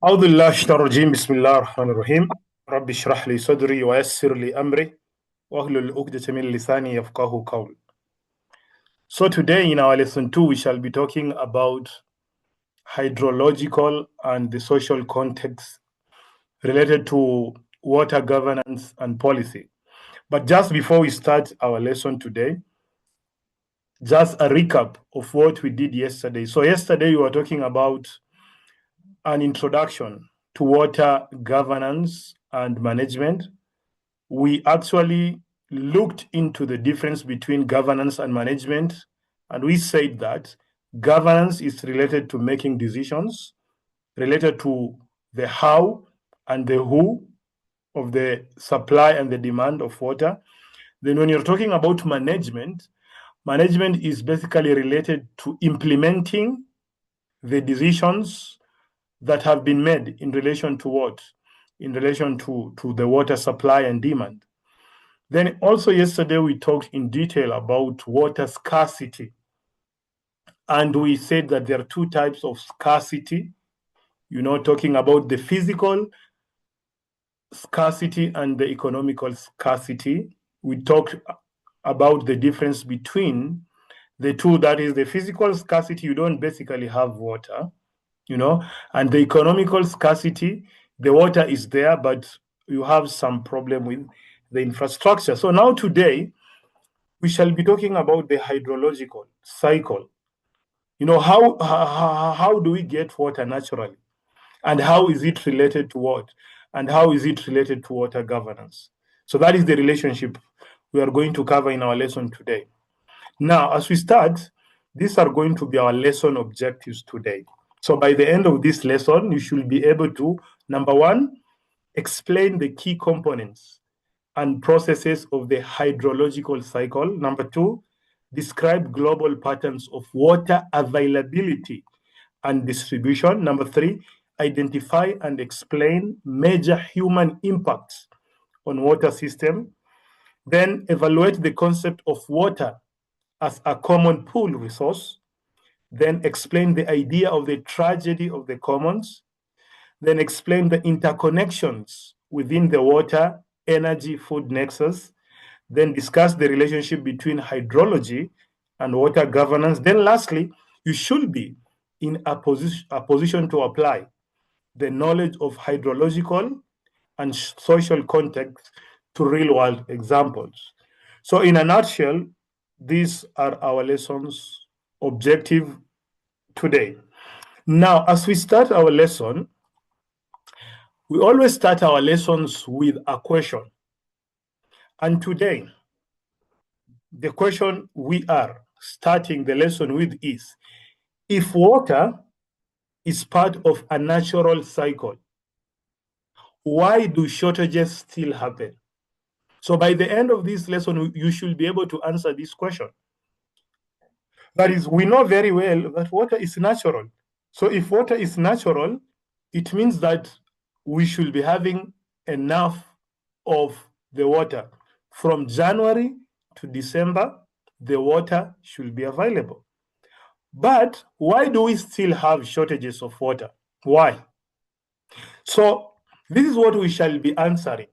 أعوذ بالله من الشيطان الرجيم بسم الله الرحمن الرحيم رب اشرح لي صدري ويسر لي أمري واحلل عقدة من لساني يفقهوا قولي. So today in our lesson 2 we shall be talking about hydrological and the social context related to water governance and policy. But just before we start our lesson today, just a recap of what we did yesterday. So yesterday we were talking about an introduction to water governance and management. We actually looked into the difference between governance and management, and we said that governance is related to making decisions, related to the how and the who of the supply and the demand of water. Then, when you're talking about management, management is basically related to implementing the decisions that have been made in relation to what? In relation to the water supply and demand. Then also yesterday we talked in detail about water scarcity. And we said that there are two types of scarcity, talking about the physical scarcity and the economical scarcity. We talked about the difference between the two. That is the physical scarcity, you don't basically have water, and the economical scarcity, the water is there, but you have some problem with the infrastructure. So now today, we shall be talking about the hydrological cycle. How do we get water naturally? And how is it related to what? And how is it related to water governance? So that is the relationship we are going to cover in our lesson today. Now, as we start, these are going to be our lesson objectives today. So by the end of this lesson, you should be able to, number one, explain the key components and processes of the hydrological cycle. Number two, describe global patterns of water availability and distribution. Number three, identify and explain major human impacts on water system. Then evaluate the concept of water as a common pool resource. Then explain the idea of the tragedy of the commons. Then explain the interconnections within the water, energy, food nexus. Then discuss the relationship between hydrology and water governance. Then lastly, you should be in a position to apply the knowledge of hydrological and social context to real world examples. So in a nutshell, these are our lessons objective today. Now, as we start our lesson, we always start our lessons with a question. And today, the question we are starting the lesson with is, if water is part of a natural cycle, why do shortages still happen? So by the end of this lesson, you should be able to answer this question. That is, we know very well that water is natural. So if water is natural, it means that we should be having enough of the water. From January to December, the water should be available. But why do we still have shortages of water? Why? So this is what we shall be answering.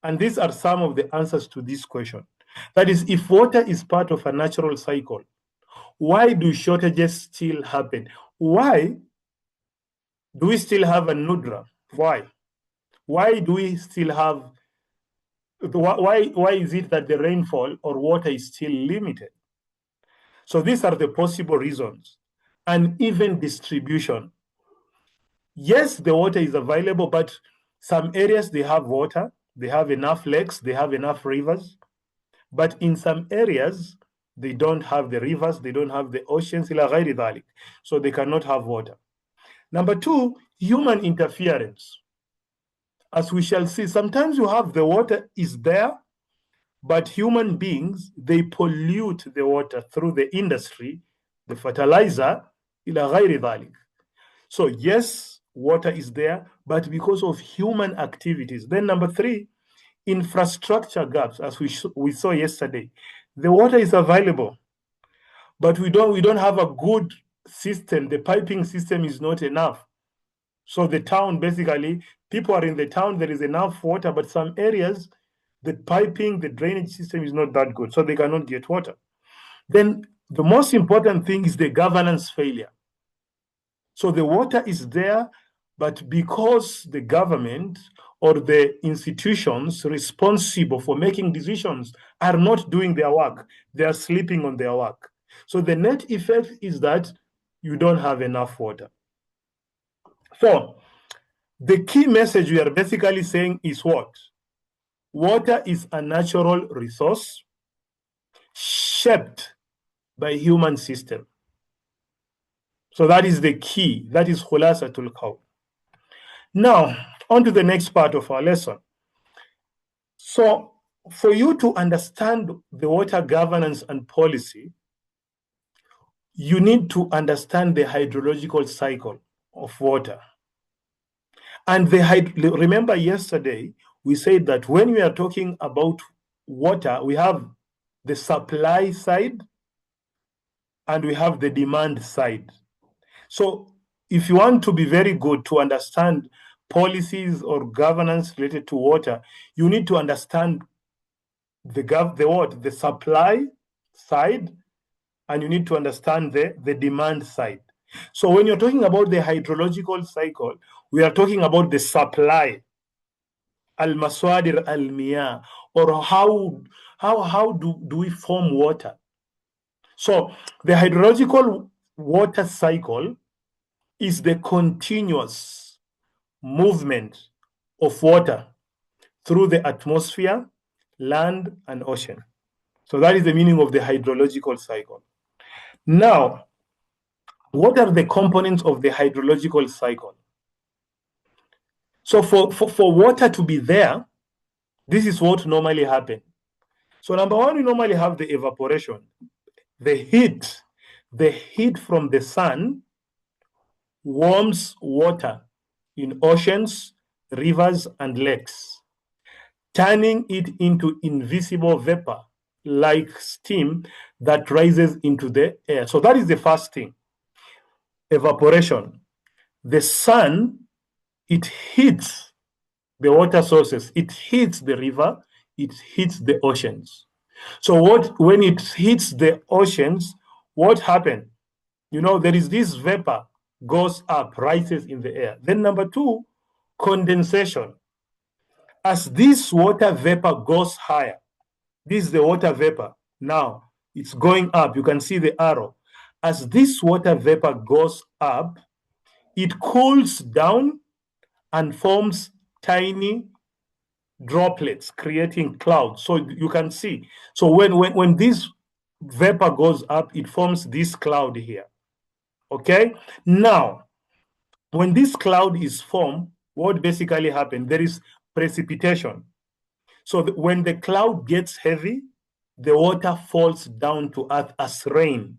And these are some of the answers to this question. That is, if water is part of a natural cycle, why do shortages still happen? Why do we still have a nudra? Why? Why do we still have, why is it that the rainfall or water is still limited? So these are the possible reasons. And even distribution. Yes, the water is available, but some areas they have water, they have enough lakes, they have enough rivers. But in some areas, they don't have the rivers, they don't have the oceans, so they cannot have water. Number two, human interference. As we shall see, sometimes you have the water is there, but human beings, they pollute the water through the industry, the fertilizer, So yes, water is there, but because of human activities. Then number three, infrastructure gaps, as we saw yesterday. The water is available, but we don't have a good system. The piping system is not enough. So the town, basically, people are in the town, there is enough water, but some areas, the piping, the drainage system is not that good, so they cannot get water. Then the most important thing is the governance failure. So the water is there, but because the government or the institutions responsible for making decisions are not doing their work, they are sleeping on their work. So the net effect is that you don't have enough water. So the key message we are basically saying is what? Water is a natural resource shaped by human system. So that is the key. That is khulasatul qawl. Now, on to the next part of our lesson. So, for you to understand the water governance and policy, you need to understand the hydrological cycle of water. And remember yesterday, we said that when we are talking about water, we have the supply side and we have the demand side. So if you want to be very good to understand policies or governance related to water, you need to understand the supply side, and you need to understand the demand side. So when you're talking about the hydrological cycle, we are talking about the supply, al-maswadir al-miyah, or how do we form water. So the hydrological water cycle is the continuous movement of water through the atmosphere, land, and ocean. So that is the meaning of the hydrological cycle. Now, what are the components of the hydrological cycle? So for water to be there, this is what normally happens. So number one, we normally have the evaporation. The heat from the sun warms water in oceans, rivers, and lakes, turning it into invisible vapor like steam that rises into the air. So that is the first thing. Evaporation. The sun, it heats the water sources, it heats the river, it heats the oceans. So when it hits the oceans, what happens? There is this vapor goes up, rises in the air. Then number two, condensation. As this water vapor goes higher, this is the water vapor. Now it's going up. You can see the arrow. As this water vapor goes up, it cools down and forms tiny droplets, creating clouds. So you can see. So when this vapor goes up, it forms this cloud here. Okay? Now, when this cloud is formed, what basically happens? There is precipitation. So when the cloud gets heavy, the water falls down to earth as rain.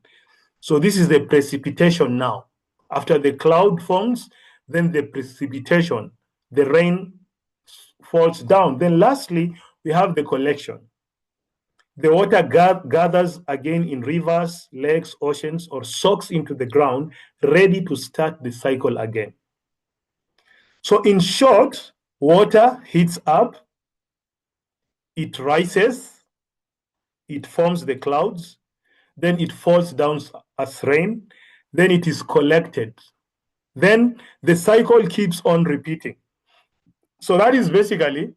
So this is the precipitation now. After the cloud forms, then the precipitation, the rain falls down. Then lastly, we have the collection. The water gathers again in rivers, lakes, oceans, or soaks into the ground, ready to start the cycle again. So in short, water heats up, it rises, it forms the clouds, then it falls down as rain, then it is collected. Then the cycle keeps on repeating. So that is basically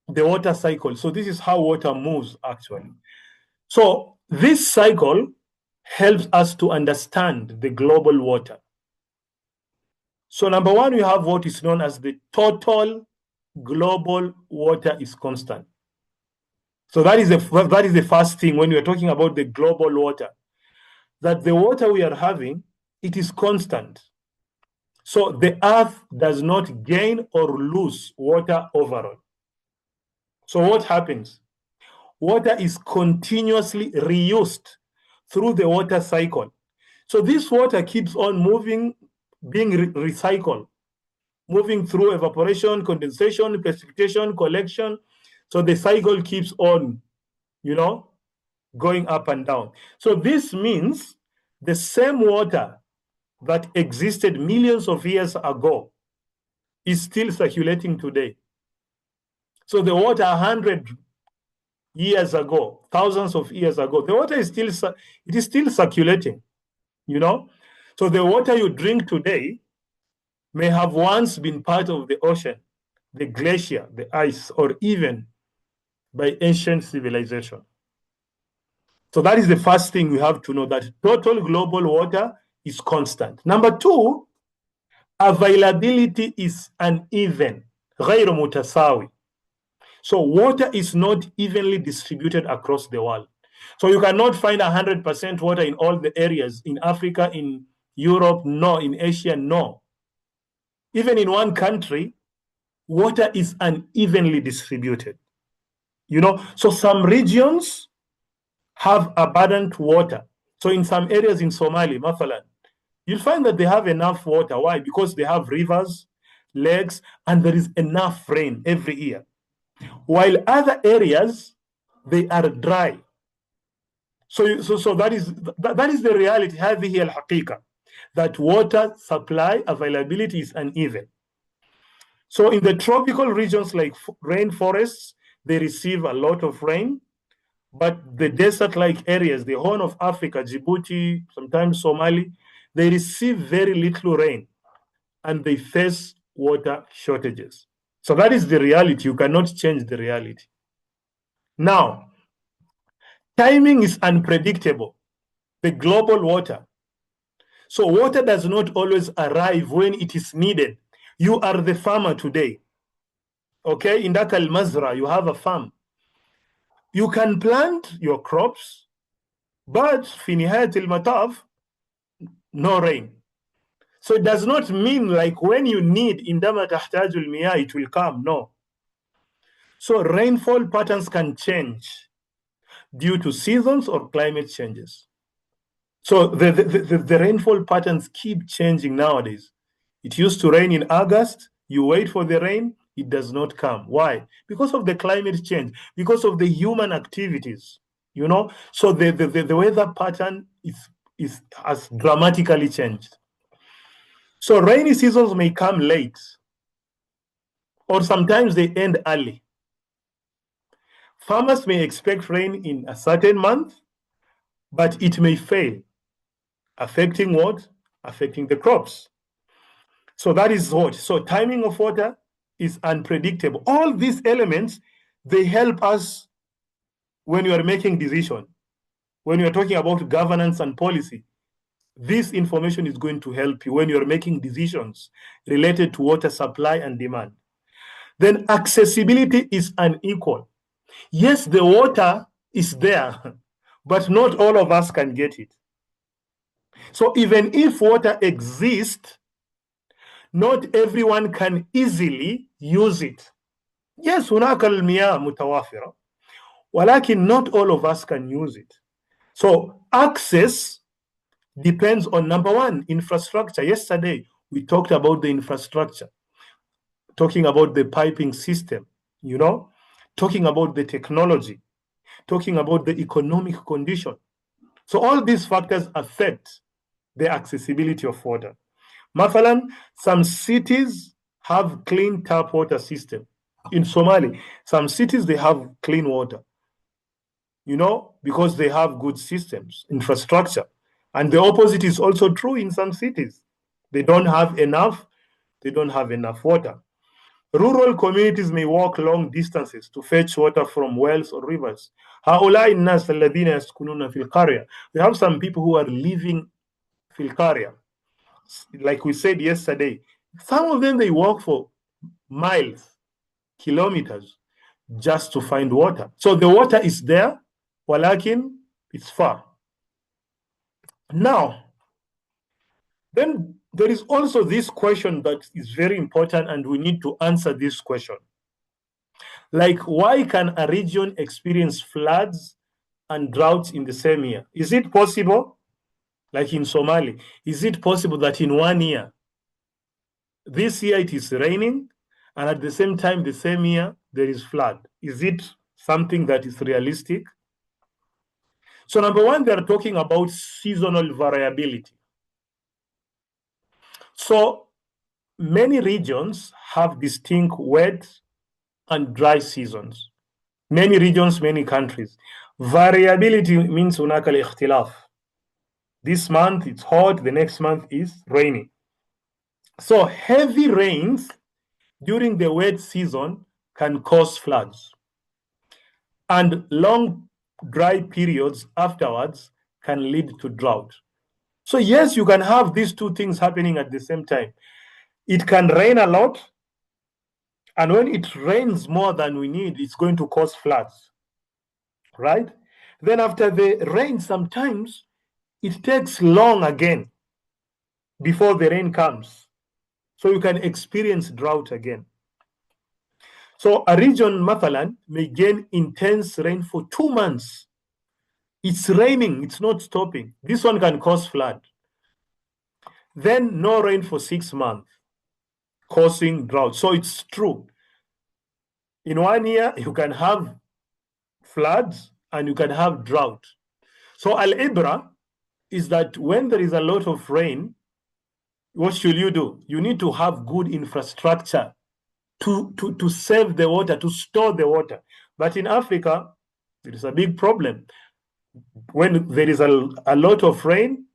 the water cycle. So this is how water moves actually. So this cycle helps us to understand the global water. So number one, we have what is known as the total global water is constant. So that is the first thing when we are talking about the global water, that the water we are having, it is constant. So the earth does not gain or lose water overall. So what happens? Water is continuously reused through the water cycle. So this water keeps on moving, being recycled, moving through evaporation, condensation, precipitation, collection. So the cycle keeps on, going up and down. So this means the same water that existed millions of years ago is still circulating today. So the water 100 years ago, thousands of years ago, the water is still circulating, you know. So the water you drink today may have once been part of the ocean, the glacier, the ice, or even by ancient civilization. So that is the first thing we have to know, that total global water is constant. Number two, availability is uneven, غير متساوي. So water is not evenly distributed across the world. So you cannot find 100% water in all the areas, in Africa, in Europe, no, in Asia, no. Even in one country, water is unevenly distributed. You know, so some regions have abundant water. So in some areas in Somali, Mathalan, you'll find that they have enough water. Why? Because they have rivers, lakes, and there is enough rain every year. While other areas, they are dry. So that is the reality. هذه الحقيقة, that water supply availability is uneven. So in the tropical regions like rainforests, they receive a lot of rain, but the desert-like areas, the Horn of Africa, Djibouti, sometimes Somali, they receive very little rain and they face water shortages. So that is the reality. You cannot change the reality. Now, timing is unpredictable. The global water. So water does not always arrive when it is needed. You are the farmer today. Okay, in Dhaka al-Mazra, you have a farm. You can plant your crops, but في نهاية المطاف, no rain. So it does not mean like when you need عندما تحتاج المياه it will come. No. So rainfall patterns can change due to seasons or climate changes. So the rainfall patterns keep changing nowadays. It used to rain in August. You wait for the rain, it does not come. Why? Because of the climate change, because of the human activities, you know. So the weather pattern has dramatically changed. So rainy seasons may come late, or sometimes they end early. Farmers may expect rain in a certain month, but it may fail, affecting what? Affecting the crops. So that is what. So timing of water is unpredictable. All these elements, they help us when you are making decision. When you are talking about governance and policy, this information is going to help you when you are making decisions related to water supply and demand. Then accessibility is unequal. Yes, the water is there, but not all of us can get it. So even if water exists, not everyone can easily use it. Yes, هناك المياه متوافرة, ولكن not all of us can use it. So access depends on, number one, infrastructure. Yesterday, we talked about the infrastructure, talking about the piping system, you know, talking about the technology, talking about the economic condition. So all these factors affect the accessibility of water. Mathalan, some cities have clean tap water system. In Somali, some cities, they have clean water, you know, because they have good systems, infrastructure. And the opposite is also true in some cities. They don't have enough water. Rural communities may walk long distances to fetch water from wells or rivers. هؤلاء الناس الذين يسكنون في القرية. We have some people who are living في القرية. Like we said yesterday, some of them, they walk for miles, kilometers, just to find water. So the water is there, ولكن it's far. Now, then there is also this question that is very important, and we need to answer this question. Like, why can a region experience floods and droughts in the same year? Is it possible, like in Somali, is it possible that in 1 year, this year it is raining, and at the same time, the same year, there is flood? Is it something that is realistic? So number one, they're talking about seasonal variability. So many regions have distinct wet and dry seasons. Many regions, many countries. Variability means هناك الاختلاف. This month it's hot, the next month is rainy. So heavy rains during the wet season can cause floods. And long dry periods afterwards can lead to drought. So yes, you can have these two things happening at the same time. It can rain a lot, and when it rains more than we need, it's going to cause floods, right? Then after the rain, sometimes it takes long again before the rain comes. So you can experience drought again. So a region, Mathalan, may gain intense rain for 2 months. It's raining, it's not stopping. This one can cause flood. Then no rain for 6 months, causing drought. So it's true. In 1 year, you can have floods and you can have drought. So al-ibra is that when there is a lot of rain, what should you do? You need to have good infrastructure to save the water, to store the water. But in Africa, there is a big problem. When there is a lot of rain,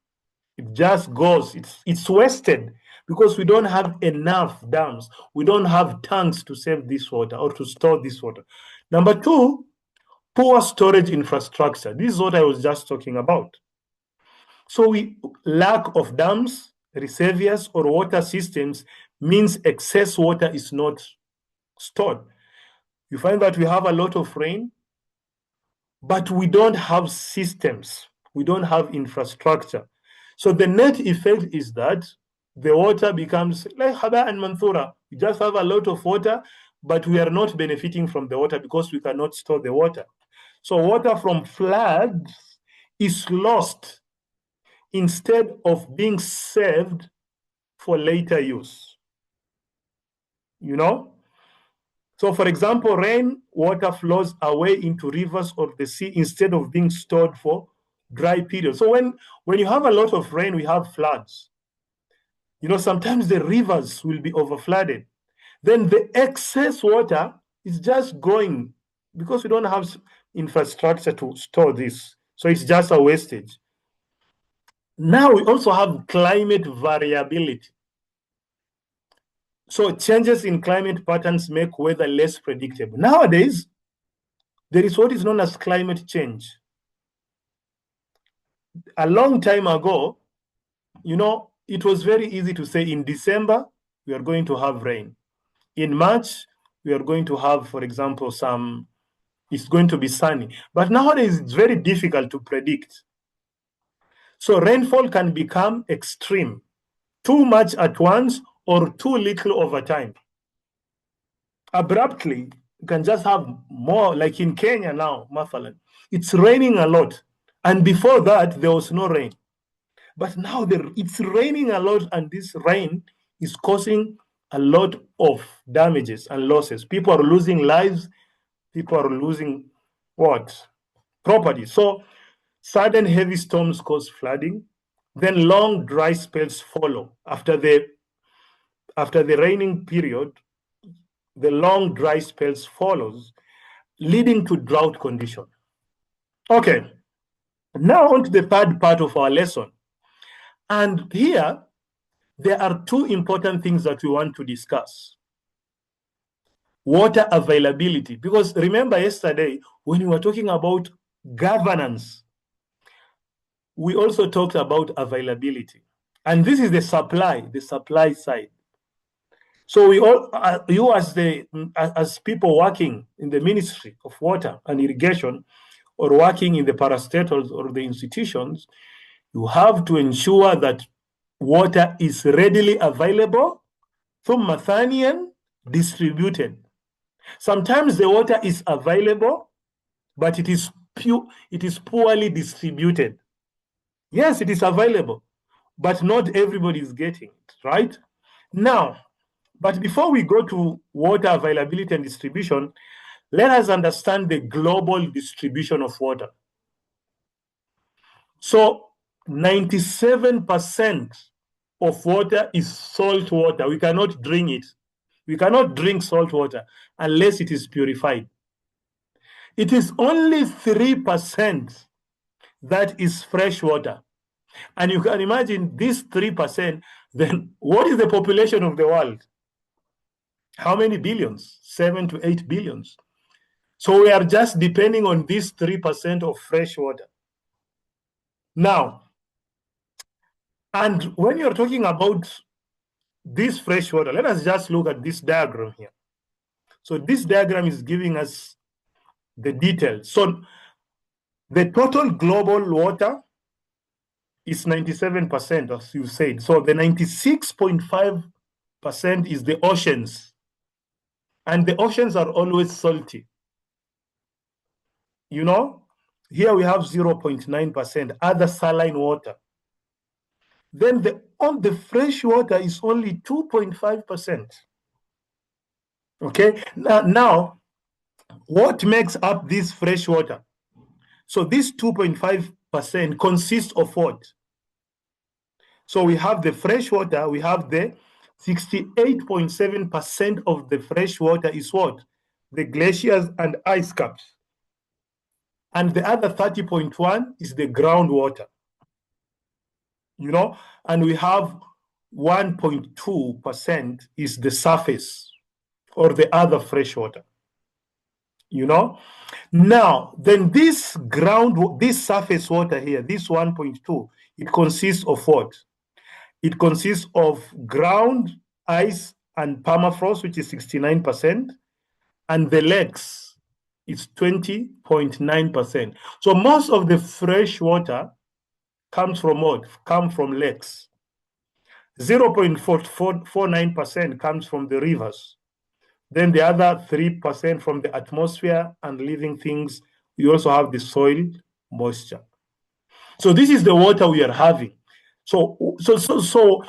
it just goes, it's wasted because we don't have enough dams. We don't have tanks to save this water or to store this water. Number two, poor storage infrastructure. This is what I was just talking about. So we lack of dams, reservoirs, or water systems means excess water is not stored. You find that we have a lot of rain, but we don't have systems. We don't have infrastructure. So the net effect is that the water becomes like haba and manthura. We just have a lot of water, but we are not benefiting from the water because we cannot store the water. So water from floods is lost instead of being saved for later use. You know? So for example, rain water flows away into rivers or the sea instead of being stored for dry periods. So when you have a lot of rain, we have floods. You know, sometimes the rivers will be overflooded. Then the excess water is just going because we don't have infrastructure to store this. So it's just a wastage. Now we also have climate variability. So changes in climate patterns make weather less predictable. Nowadays, there is what is known as climate change. A long time ago, you know, it was very easy to say in December, we are going to have rain. In March, we are going to have, for example, it's going to be sunny. But nowadays, it's very difficult to predict. So rainfall can become extreme, too much at once or too little over time. Abruptly, you can just have more, like in Kenya now, Mathalan. It's raining a lot. And before that, there was no rain. But now it's raining a lot, and this rain is causing a lot of damages and losses. People are losing lives. People are losing what? Property. So sudden heavy storms cause flooding. Then long dry spells follow. After the raining period, the long dry spells follows, leading to drought condition. Okay, now on to the third part of our lesson. And here, there are two important things that we want to discuss. Water availability, because remember yesterday, when we were talking about governance, we also talked about availability. And this is the supply side. So we all, you as people working in the Ministry of Water and Irrigation, or working in the parastatals or the institutions, you have to ensure that water is readily available, ثم ثانيا distributed. Sometimes the water is available, but it is poorly distributed. Yes, it is available, but not everybody is getting it, right? Now, but before we go to water availability and distribution, let us understand the global distribution of water. So 97% of water is salt water. We cannot drink it. We cannot drink salt water unless it is purified. It is only 3% that is fresh water. And you can imagine this 3%, then what is the population of the world? How many billions? 7 to 8 billions. So we are just depending on this 3% of fresh water. Now, and when you're talking about this fresh water, let us just look at this diagram here. So this diagram is giving us the details. So the total global water is 97%, as you said. So the 96.5% is the oceans. And the oceans are always salty. You know, here we have 0.9% other saline water. Then on the fresh water is only 2.5%. Okay, now what makes up this fresh water? So this 2.5% consists of what? So we have the fresh water, we have the 68.7% of the fresh water is what? The glaciers and ice caps. And the other 30.1 is the groundwater. You know, and we have 1.2% is the surface or the other fresh water. You know, now then this surface water here, this 1.2, it consists of what? It consists of ground, ice, and permafrost, which is 69%, and the lakes is 20.9%. So most of the fresh water comes from what? Come from lakes. 0.49% comes from the rivers. Then the other 3% from the atmosphere and living things. We also have the soil moisture. So this is the water we are having. So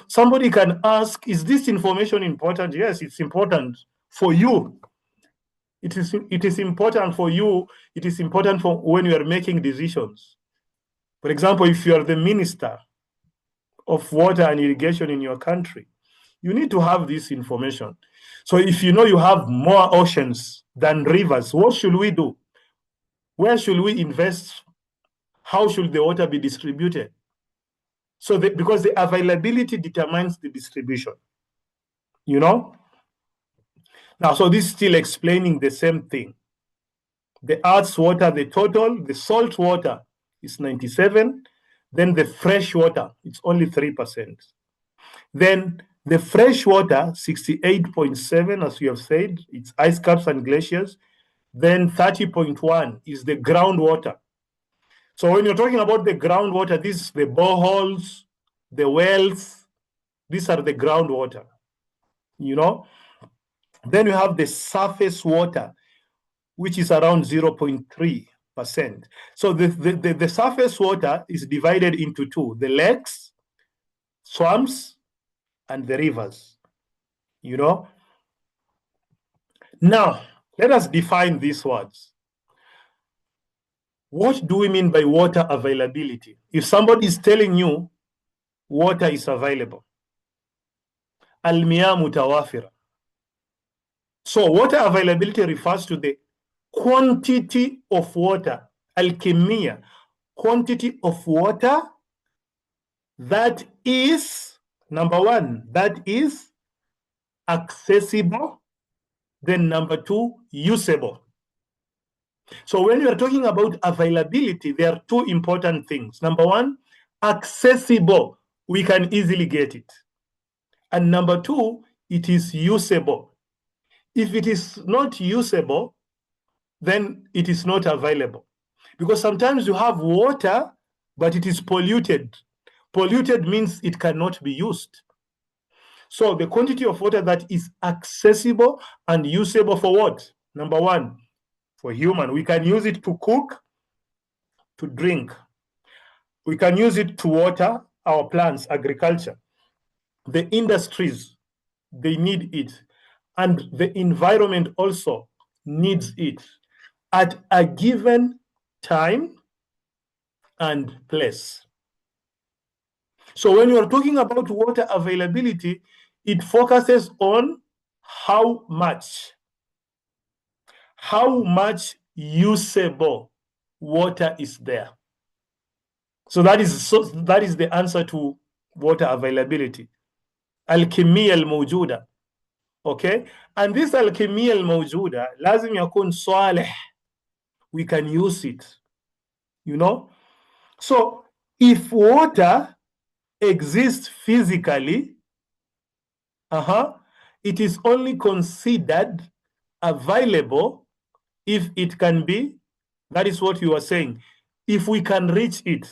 somebody can ask, is this information important? Yes, it's important for you. It is important for you. It is important for when you are making decisions. For example, if you are the minister of water and irrigation in your country, you need to have this information. So if you know you have more oceans than rivers, what should we do? Where should we invest? How should the water be distributed? So because the availability determines the distribution, you know? Now, so this is still explaining the same thing. The earth's water, the total, the salt water is 97. Then the fresh water, it's only 3%. Then the fresh water, 68.7, as we have said, it's ice caps and glaciers. Then 30.1 is the groundwater. So when you're talking about the groundwater, this is the boreholes, the wells, these are the groundwater, you know. Then you have the surface water, which is around 0.3%. So the surface water is divided into two, the lakes, swamps, and the rivers, you know. Now, let us define these words. What do we mean by water availability? If somebody is telling you water is available, al-miyah mutawafira. So water availability refers to the quantity of water, al-kimiyya, quantity of water that is, number one, that is accessible, then number two, usable. So when you are talking about availability, there are two important things. Number one, accessible, we can easily get it. And number two, it is usable. If it is not usable, then it is not available. Because sometimes you have water, but it is polluted. Polluted means it cannot be used. So the quantity of water that is accessible and usable for what? Number one, for human. We can use it to cook, to drink. We can use it to water our plants, agriculture. The industries, they need it. And the environment also needs it at a given time and place. So when you are talking about water availability, it focuses on how much usable water is there. So that is the answer to water availability. الكمية الموجودة. Okay, and this الكمية الموجودة لازم يكون صالح. We can use it, you know. So if water exists physically, it is only considered available if it can be, that is what you are saying, if we can reach it,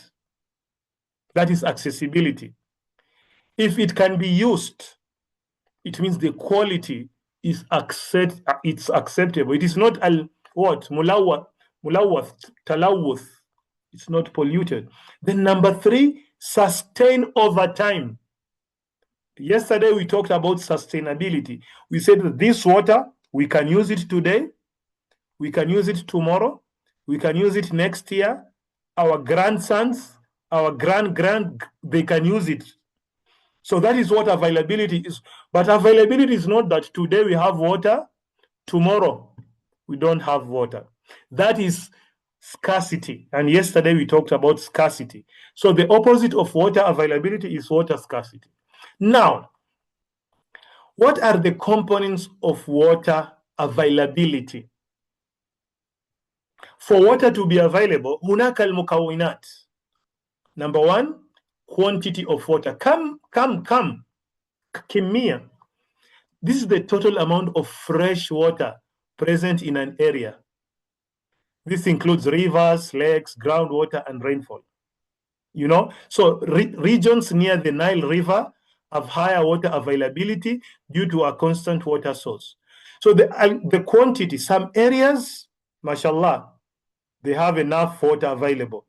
that is accessibility. If it can be used, it means the quality is it's acceptable. It is not mulawwath, talawuth. It's not polluted. Then number 3, sustain over time. Yesterday we talked about sustainability. We said that this water, we can use it today, we can use it tomorrow, we can use it next year. Our grandsons, our grand, they can use it. So that is what availability is. But availability is not that today we have water, tomorrow we don't have water. That is scarcity. And yesterday we talked about scarcity. So the opposite of water availability is water scarcity. Now, what are the components of water availability? For water to be available, هناك المكونات. Number 1, quantity of water. كمية. This is the total amount of fresh water present in an area. This includes rivers, lakes, groundwater, and rainfall. You know, so regions near the Nile River have higher water availability due to a constant water source. So the quantity, some areas, mashallah, they have enough water available.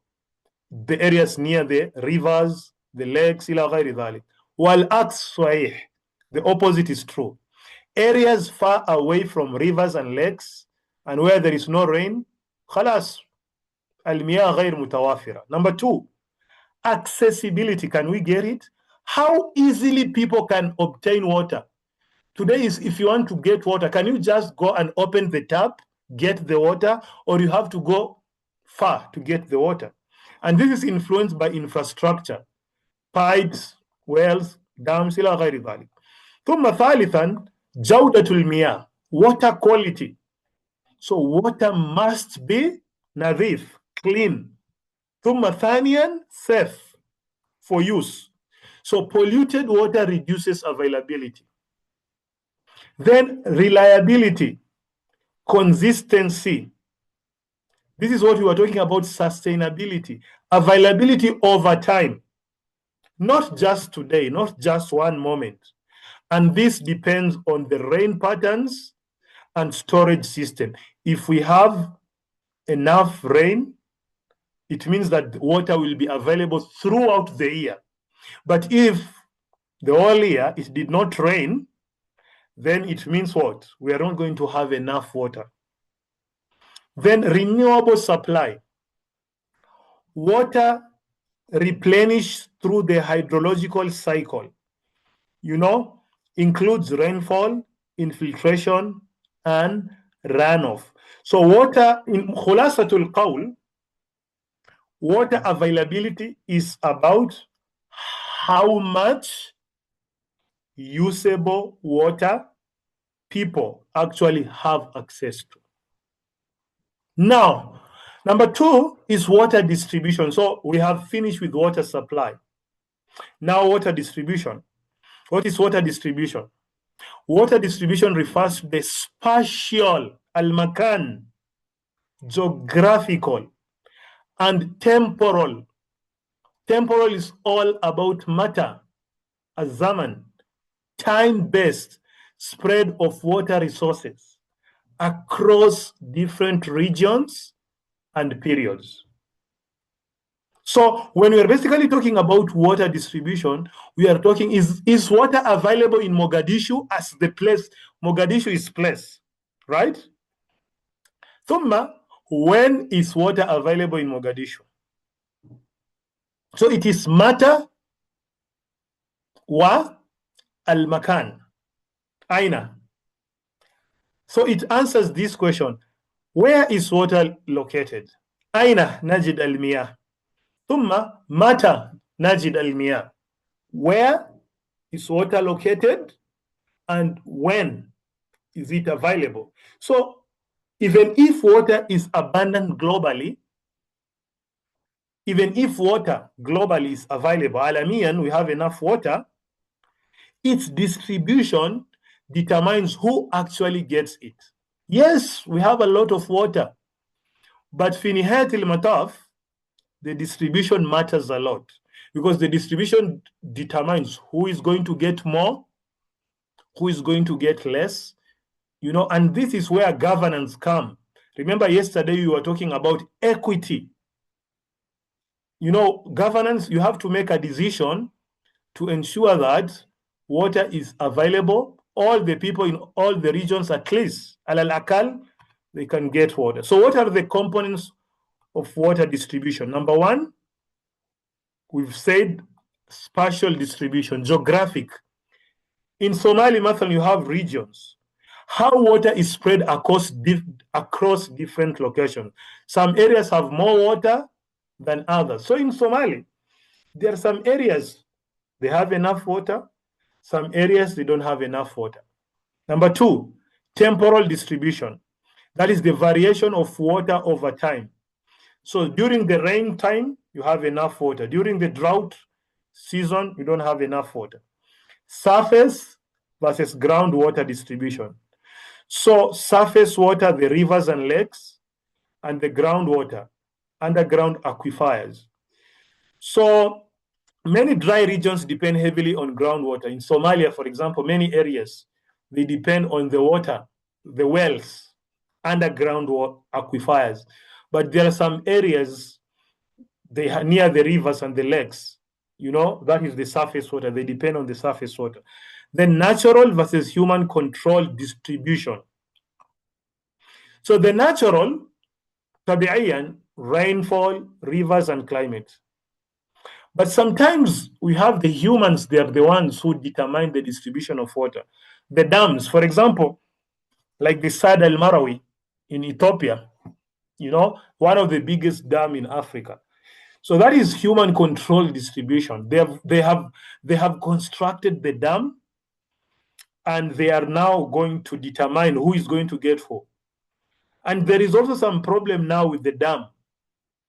The areas near the rivers, the lakes, ila ghayri dhalik. Wal aks sahih, the opposite is true. Areas far away from rivers and lakes and where there is no rain, khalas, al-miyah ghayr mutawafira. Number 2, accessibility. Can we get it? How easily people can obtain water. Today is, if you want to get water, can you just go and open the tap, get the water, or you have to go far to get the water? And this is influenced by infrastructure, pipes, wells, dams, إلى غير ذلك. ثم ثالثا جودة المياه, water quality. So water must be nadhif, clean. ثم ثانيا safe for use. So polluted water reduces availability. Then reliability, consistency. This is what we were talking about, sustainability, availability over time, not just today, not just one moment. And this depends on the rain patterns and storage system. If we have enough rain, it means that water will be available throughout the year. But if the whole year it did not rain, then it means what? We are not going to have enough water. Then renewable supply. Water replenished through the hydrological cycle, you know, includes rainfall, infiltration, and runoff. So water, in khulasatul qawl, water availability is about how much usable water people actually have access to. Now, number 2 is water distribution. So we have finished with water supply. Now water distribution. What is water distribution? Water distribution refers to the spatial, al-makan, geographical, and temporal. Temporal is all about matter, az-zaman, time-based spread of water resources across different regions and periods. So when we're basically talking about water distribution, we are talking, is water available in Mogadishu as the place? Mogadishu is place, right? Thumma, when is water available in Mogadishu? So it is matter wa al-makan. Aina. So it answers this question: where is water located? أين نجد المياه؟ ثم متى نجد المياه? Where is water located and when is it available? So even if water is abundant globally, even if water globally is available, alamiyan, we have enough water, its distribution determines who actually gets it. Yes, we have a lot of water, but في نهاية المطاف, the distribution matters a lot, because the distribution determines who is going to get more, who is going to get less, and this is where governance come. Remember yesterday we were talking about equity. Governance, you have to make a decision to ensure that water is available. All the people in all the regions, at least, al-akal, they can get water. So what are the components of water distribution? Number one, we've said spatial distribution, geographic. In Somali, Mathalan, you have regions. How water is spread across different locations. Some areas have more water than others. So in Somali, there are some areas they have enough water, some areas they don't have enough water. Number two, temporal distribution. That is the variation of water over time. So during the rain time, you have enough water. During the drought season, you don't have enough water. Surface versus groundwater distribution. So surface water, the rivers and lakes, and the groundwater, underground aquifers. So many dry regions depend heavily on groundwater. In Somalia, for example, many areas, they depend on the water, the wells, underground aquifers. But there are some areas they are near the rivers and the lakes. That is the surface water. They depend on the surface water. Then natural versus human controlled distribution. So the natural, tabi'iyan, rainfall, rivers, and climate. But sometimes we have the humans, they are the ones who determine the distribution of water. The dams, for example, like the Sad Al Marawi in Ethiopia, one of the biggest dam in Africa. So that is human controlled distribution. They have constructed the dam, and they are now going to determine who is going to get who. And there is also some problem now with the dam,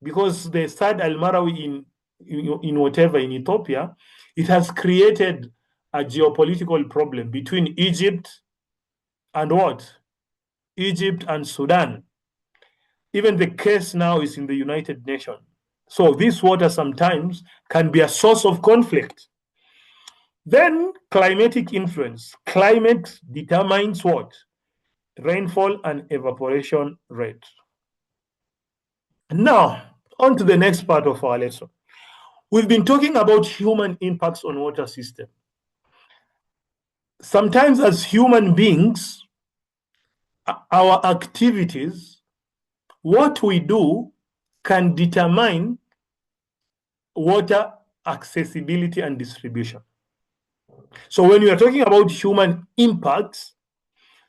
because the Sad Al Marawi in whatever in Ethiopia, it has created a geopolitical problem between Egypt and what? Egypt and Sudan. Even the case now is in the United Nations. So this water sometimes can be a source of conflict. Then climatic influence. Climate determines what? Rainfall and evaporation rate. Now, on to the next part of our lesson. We've been talking about human impacts on water system. Sometimes as human beings, our activities, what we do can determine water accessibility and distribution. So when we are talking about human impacts,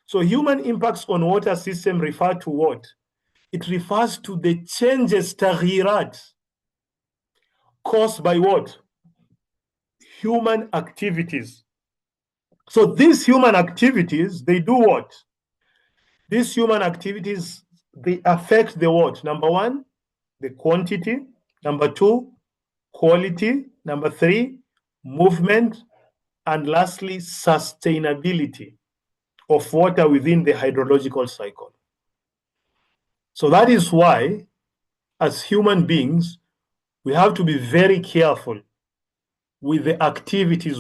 so human impacts on water system refer to what? It refers to the changes, تغييرات, caused by what? Human activities. So these human activities, they do what? These human activities, they affect the what? Number one, the quantity. Number two, quality. Number three, movement. And lastly, sustainability of water within the hydrological cycle. So that is why, as human beings, we have to be very careful with the activities,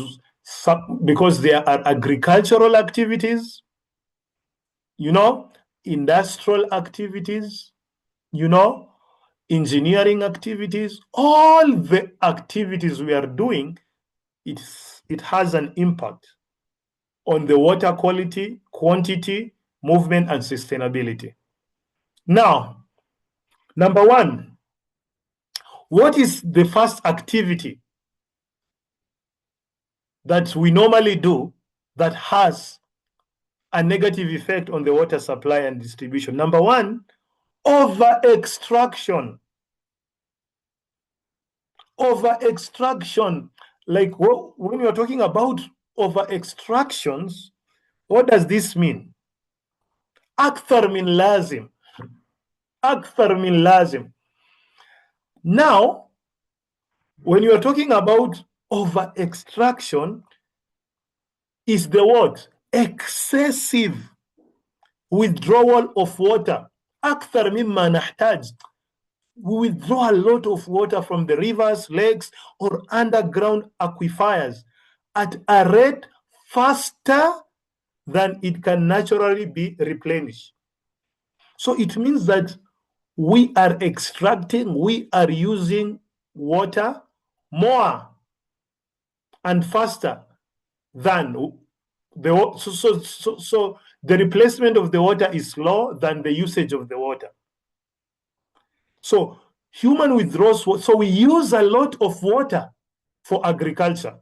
because there are agricultural activities, industrial activities, engineering activities. All the activities we are doing, it has an impact on the water quality, quantity, movement, and sustainability. Now, number one, what is the first activity that we normally do that has a negative effect on the water supply and distribution. Number one, over-extraction. Over-extraction. Like when you're talking about over-extractions, what does this mean? أكثر من لازم. أكثر من لازم. Now, when you are talking about over-extraction, is the word excessive withdrawal of water. أكثر مما نحتاج. We withdraw a lot of water from the rivers, lakes, or underground aquifers at a rate faster than it can naturally be replenished. So it means that we are extracting, we are using water more and faster than so the replacement of the water is slow than the usage of the water. So human withdrawals, so we use a lot of water for agriculture.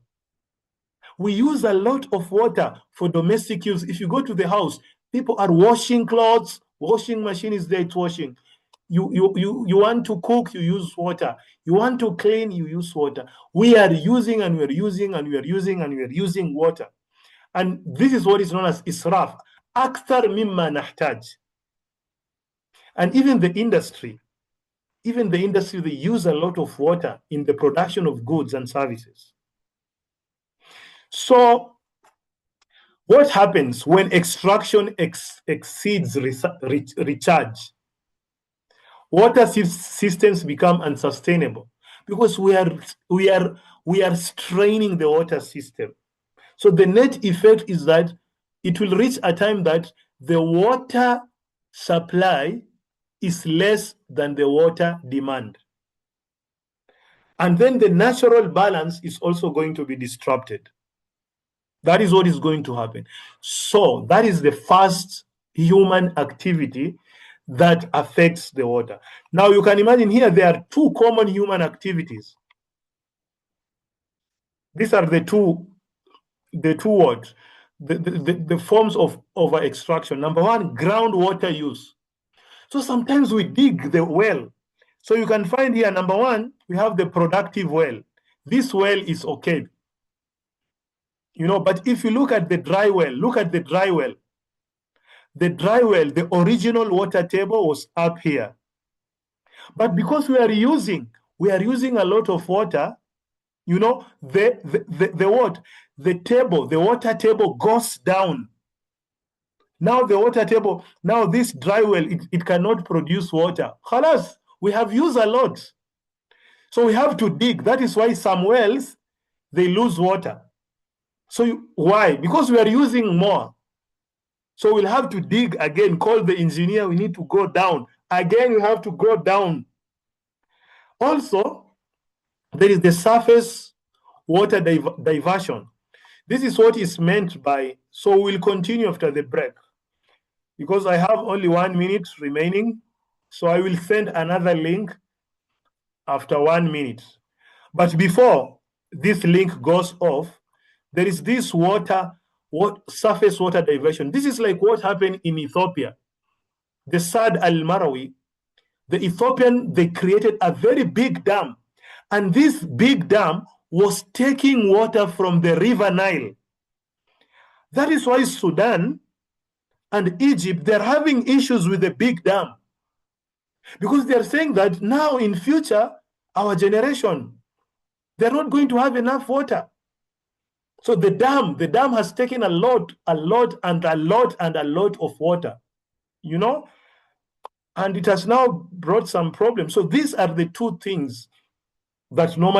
We use a lot of water for domestic use. If you go to the house, people are washing clothes, washing machine is there, it's washing. You want to cook, you use water. You want to clean, you use water. We are using and we are using and we are using and we are using water. And this is what is known as israf. أكثر مما نحتاج. And even the industry, they use a lot of water in the production of goods and services. So what happens when extraction exceeds recharge? Water systems become unsustainable because we are straining the water system. So the net effect is that it will reach a time that the water supply is less than the water demand. And then the natural balance is also going to be disrupted. That is what is going to happen. So that is the first human activity that affects the water. Now you can imagine here there are two common human activities. These are the two words, the forms of over extraction. Number one, groundwater use. So sometimes we dig the well. So you can find here, number one, we have the productive well. This well is okay. But if you look at the dry well, the dry well, the original water table was up here. But because we are using a lot of water, the water table goes down. Now the water table, now this dry well, it cannot produce water. Khalas, we have used a lot. So we have to dig. That is why some wells, they lose water. So why? Because we are using more. So we'll have to dig again, call the engineer, we need to go down. Again, we have to go down. Also, there is the surface water diversion. This is what is meant by, so we'll continue after the break. Because I have only 1 minute remaining, so I will send another link after 1 minute. But before this link goes off, there is this surface water diversion. This is like what happened in Ethiopia. The Sad al-Marawi, the Ethiopian, they created a very big dam. And this big dam was taking water from the river Nile. That is why Sudan and Egypt, they're having issues with the big dam. Because they're saying that now in future, our generation, they're not going to have enough water. So the dam has taken a lot of water, and it has now brought some problems. So these are the two things that normally